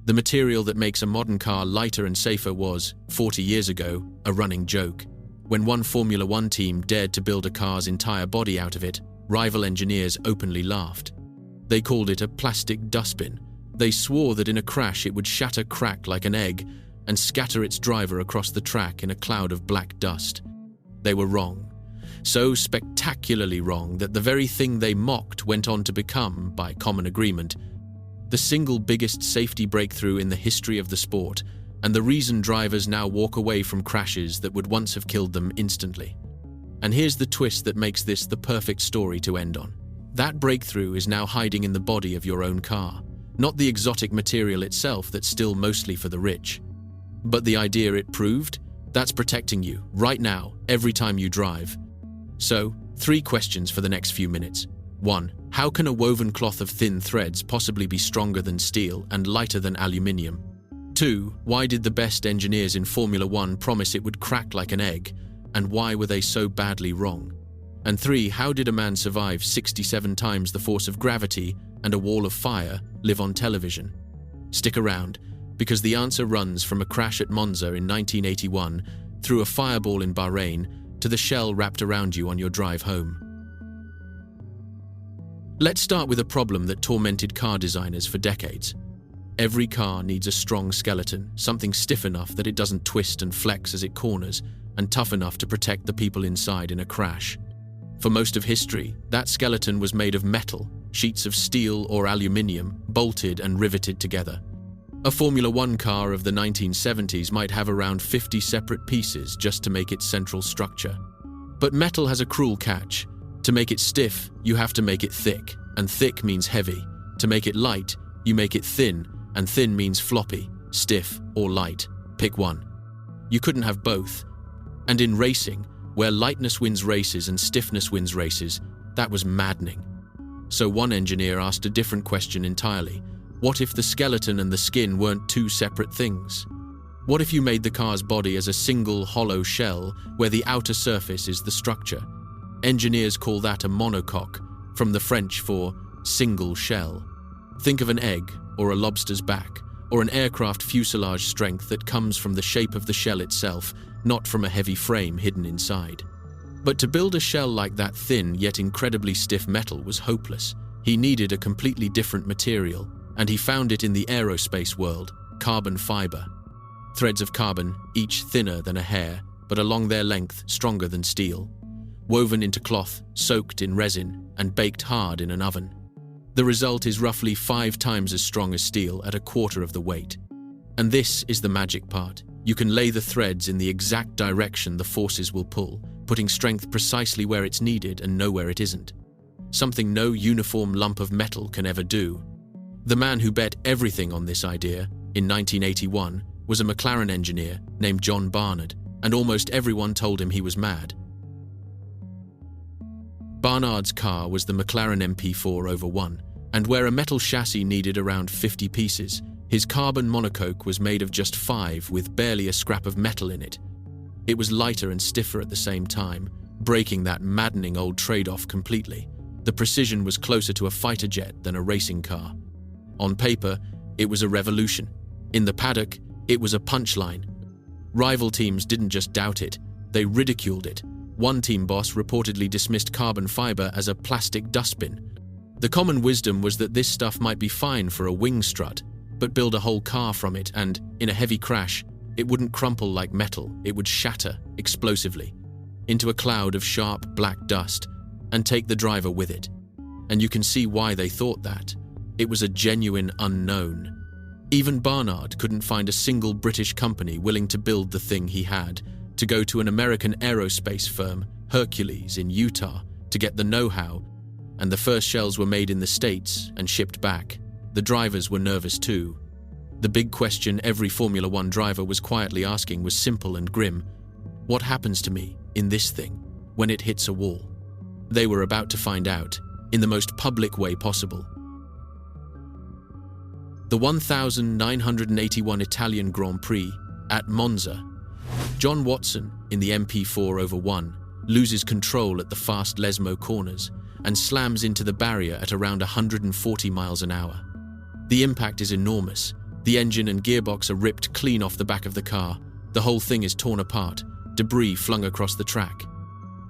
The material that makes a modern car lighter and safer was, 40 years ago, a running joke. When one Formula One team dared to build a car's entire body out of it, rival engineers openly laughed. They called it a plastic dustbin. They swore that in a crash it would shatter crack like an egg and scatter its driver across the track in a cloud of black dust. They were wrong. So spectacularly wrong that the very thing they mocked went on to become, by common agreement, the single biggest safety breakthrough in the history of the sport, and the reason drivers now walk away from crashes that would once have killed them instantly. And here's the twist that makes this the perfect story to end on. That breakthrough is now hiding in the body of your own car, not the exotic material itself that's still mostly for the rich. But the idea it proved, that's protecting you, right now, every time you drive. So, 3 questions for the next few minutes. 1. How can a woven cloth of thin threads possibly be stronger than steel and lighter than aluminium? 2. Why did the best engineers in Formula One promise it would crack like an egg, and why were they so badly wrong? And 3. How did a man survive 67 times the force of gravity and a wall of fire live on television? Stick around, because the answer runs from a crash at Monza in 1981, through a fireball in Bahrain, to the shell wrapped around you on your drive home. Let's start with a problem that tormented car designers for decades. Every car needs a strong skeleton, something stiff enough that it doesn't twist and flex as it corners, and tough enough to protect the people inside in a crash. For most of history, that skeleton was made of metal, sheets of steel or aluminium, bolted and riveted together. A Formula One car of the 1970s might have around 50 separate pieces just to make its central structure. But metal has a cruel catch. To make it stiff, you have to make it thick, and thick means heavy. To make it light, you make it thin, and thin means floppy, stiff, or light. Pick one. You couldn't have both. And in racing, where lightness wins races and stiffness wins races, that was maddening. So one engineer asked a different question entirely. What if the skeleton and the skin weren't 2 separate things? What if you made the car's body as a single hollow shell where the outer surface is the structure? Engineers call that a monocoque, from the French for single shell. Think of an egg, or a lobster's back, or an aircraft fuselage strength that comes from the shape of the shell itself, not from a heavy frame hidden inside. But to build a shell like that thin yet incredibly stiff metal was hopeless. He needed a completely different material, and he found it in the aerospace world, carbon fiber. Threads of carbon, each thinner than a hair, but along their length stronger than steel. Woven into cloth, soaked in resin, and baked hard in an oven. The result is roughly 5 times as strong as steel at a quarter of the weight. And this is the magic part. You can lay the threads in the exact direction the forces will pull, putting strength precisely where it's needed and nowhere it isn't. Something no uniform lump of metal can ever do. The man who bet everything on this idea, in 1981, was a McLaren engineer named John Barnard, and almost everyone told him he was mad. Barnard's car was the McLaren MP4/1, and where a metal chassis needed around 50 pieces, his carbon monocoque was made of just 5 with barely a scrap of metal in it. It was lighter and stiffer at the same time, breaking that maddening old trade-off completely. The precision was closer to a fighter jet than a racing car. On paper, it was a revolution. In the paddock, it was a punchline. Rival teams didn't just doubt it, they ridiculed it. One team boss reportedly dismissed carbon fiber as a plastic dustbin. The common wisdom was that this stuff might be fine for a wing strut, but build a whole car from it and, in a heavy crash, it wouldn't crumple like metal, it would shatter, explosively, into a cloud of sharp black dust, and take the driver with it. And you can see why they thought that. It was a genuine unknown. Even Barnard couldn't find a single British company willing to build the thing he had, to go to an American aerospace firm, Hercules, in Utah, to get the know-how, and the first shells were made in the States and shipped back. The drivers were nervous too. The big question every Formula One driver was quietly asking was simple and grim. What happens to me, in this thing, when it hits a wall? They were about to find out, in the most public way possible. The 1981 Italian Grand Prix, at Monza. John Watson, in the MP4/1, loses control at the fast Lesmo corners and slams into the barrier at around 140 miles an hour. The impact is enormous. The engine and gearbox are ripped clean off the back of the car. The whole thing is torn apart, debris flung across the track.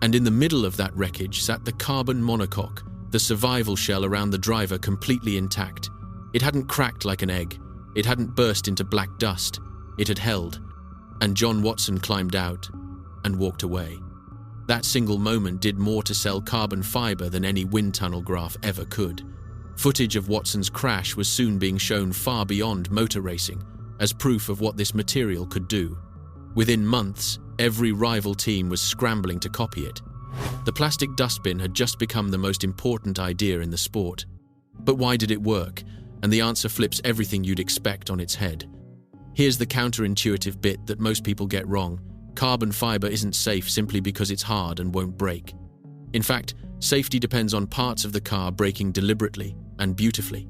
And in the middle of that wreckage sat the carbon monocoque, the survival shell around the driver completely intact. It hadn't cracked like an egg. It hadn't burst into black dust. It had held. And John Watson climbed out and walked away. That single moment did more to sell carbon fiber than any wind tunnel graph ever could. Footage of Watson's crash was soon being shown far beyond motor racing as proof of what this material could do. Within months, every rival team was scrambling to copy it. The plastic dustbin had just become the most important idea in the sport. But why did it work? And the answer flips everything you'd expect on its head. Here's the counterintuitive bit that most people get wrong. Carbon fiber isn't safe simply because it's hard and won't break. In fact, safety depends on parts of the car breaking deliberately and beautifully.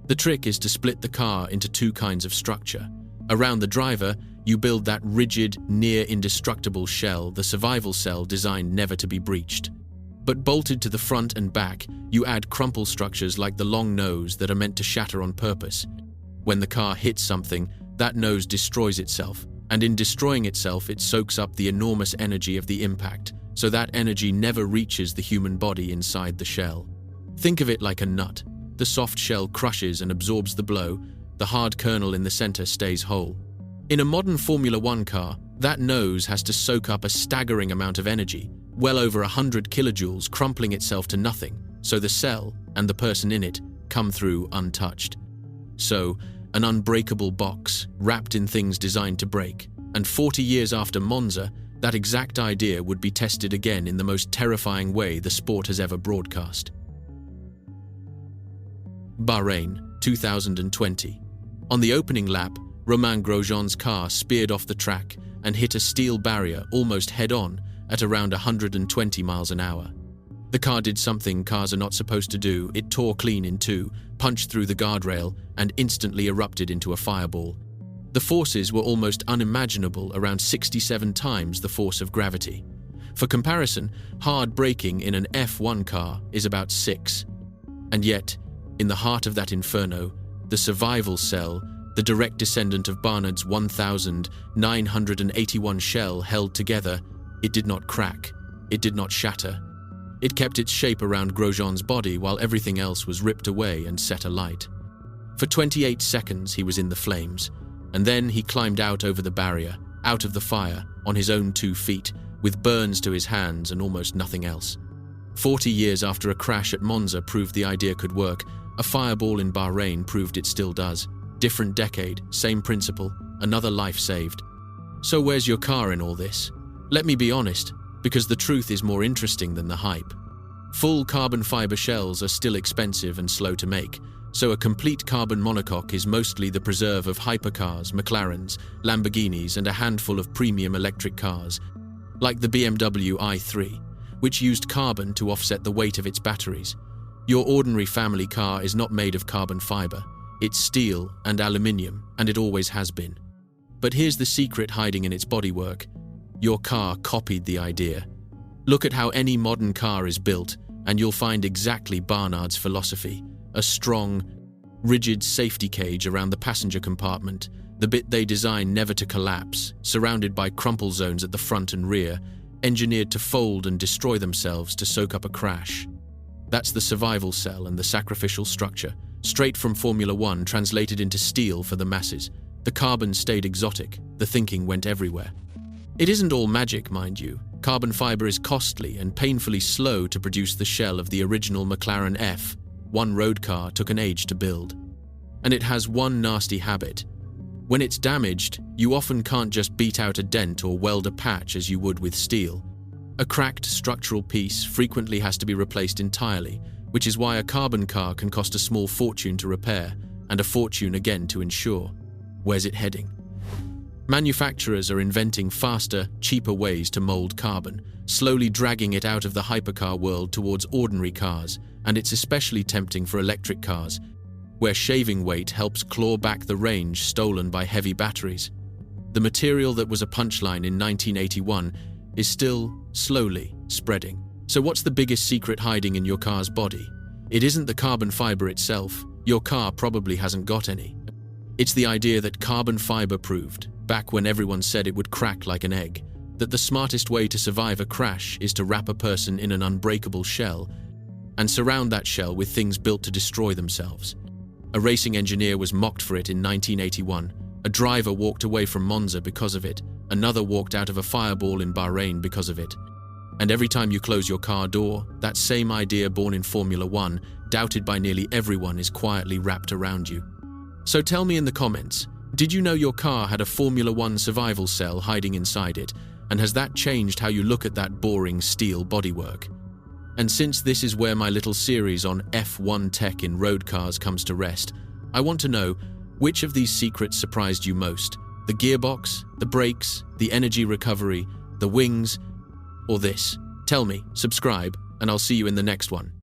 The trick is to split the car into two kinds of structure. Around the driver, you build that rigid, near-indestructible shell, the survival cell designed never to be breached. But bolted to the front and back, you add crumple structures like the long nose that are meant to shatter on purpose. When the car hits something, that nose destroys itself, and in destroying itself, it soaks up the enormous energy of the impact, so that energy never reaches the human body inside the shell. Think of it like a nut. The soft shell crushes and absorbs the blow. The hard kernel in the center stays whole. In a modern Formula One car, that nose has to soak up a staggering amount of energy, well over 100 kilojoules, crumpling itself to nothing, so the cell and the person in it come through untouched. So, an unbreakable box, wrapped in things designed to break. And 40 years after Monza, that exact idea would be tested again in the most terrifying way the sport has ever broadcast. Bahrain, 2020. On the opening lap, Romain Grosjean's car speared off the track and hit a steel barrier almost head-on at around 120 miles an hour. The car did something cars are not supposed to do. It tore clean in two, punched through the guardrail, and instantly erupted into a fireball. The forces were almost unimaginable, around 67 times the force of gravity. For comparison, hard braking in an F1 car is about 6. And yet, in the heart of that inferno, the survival cell, the direct descendant of Barnard's 1,981 shell held together, it did not crack, it did not shatter. It kept its shape around Grosjean's body while everything else was ripped away and set alight. For 28 seconds he was in the flames, and then he climbed out over the barrier, out of the fire, on his own 2 feet, with burns to his hands and almost nothing else. 40 years after a crash at Monza proved the idea could work, a fireball in Bahrain proved it still does. Different decade, same principle, another life saved. So where's your car in all this? Let me be honest, because the truth is more interesting than the hype. Full carbon fiber shells are still expensive and slow to make, so a complete carbon monocoque is mostly the preserve of hypercars, McLarens, Lamborghinis, and a handful of premium electric cars, like the BMW i3, which used carbon to offset the weight of its batteries. Your ordinary family car is not made of carbon fiber. It's steel and aluminium, and it always has been. But here's the secret hiding in its bodywork. Your car copied the idea. Look at how any modern car is built, and you'll find exactly Barnard's philosophy. A strong, rigid safety cage around the passenger compartment, the bit they designed never to collapse, surrounded by crumple zones at the front and rear, engineered to fold and destroy themselves to soak up a crash. That's the survival cell and the sacrificial structure, straight from Formula One, translated into steel for the masses. The carbon stayed exotic, the thinking went everywhere. It isn't all magic, mind you. Carbon fiber is costly and painfully slow to produce. The shell of the original McLaren F1 road car took an age to build. And it has one nasty habit. When it's damaged, you often can't just beat out a dent or weld a patch as you would with steel. A cracked structural piece frequently has to be replaced entirely, which is why a carbon car can cost a small fortune to repair, and a fortune again to insure. Where's it heading? Manufacturers are inventing faster, cheaper ways to mold carbon, slowly dragging it out of the hypercar world towards ordinary cars, and it's especially tempting for electric cars, where shaving weight helps claw back the range stolen by heavy batteries. The material that was a punchline in 1981 is still slowly spreading. So what's the biggest secret hiding in your car's body? It isn't the carbon fiber itself. Your car probably hasn't got any. It's the idea that carbon fiber proved, back when everyone said it would crack like an egg, that the smartest way to survive a crash is to wrap a person in an unbreakable shell and surround that shell with things built to destroy themselves. A racing engineer was mocked for it in 1981. A driver walked away from Monza because of it. Another walked out of a fireball in Bahrain because of it. And every time you close your car door, that same idea born in Formula One, doubted by nearly everyone, is quietly wrapped around you. So tell me in the comments, did you know your car had a Formula One survival cell hiding inside it? And has that changed how you look at that boring steel bodywork? And since this is where my little series on F1 tech in road cars comes to rest, I want to know, which of these secrets surprised you most? The gearbox, the brakes, the energy recovery, the wings, or this? Tell me, subscribe, and I'll see you in the next one.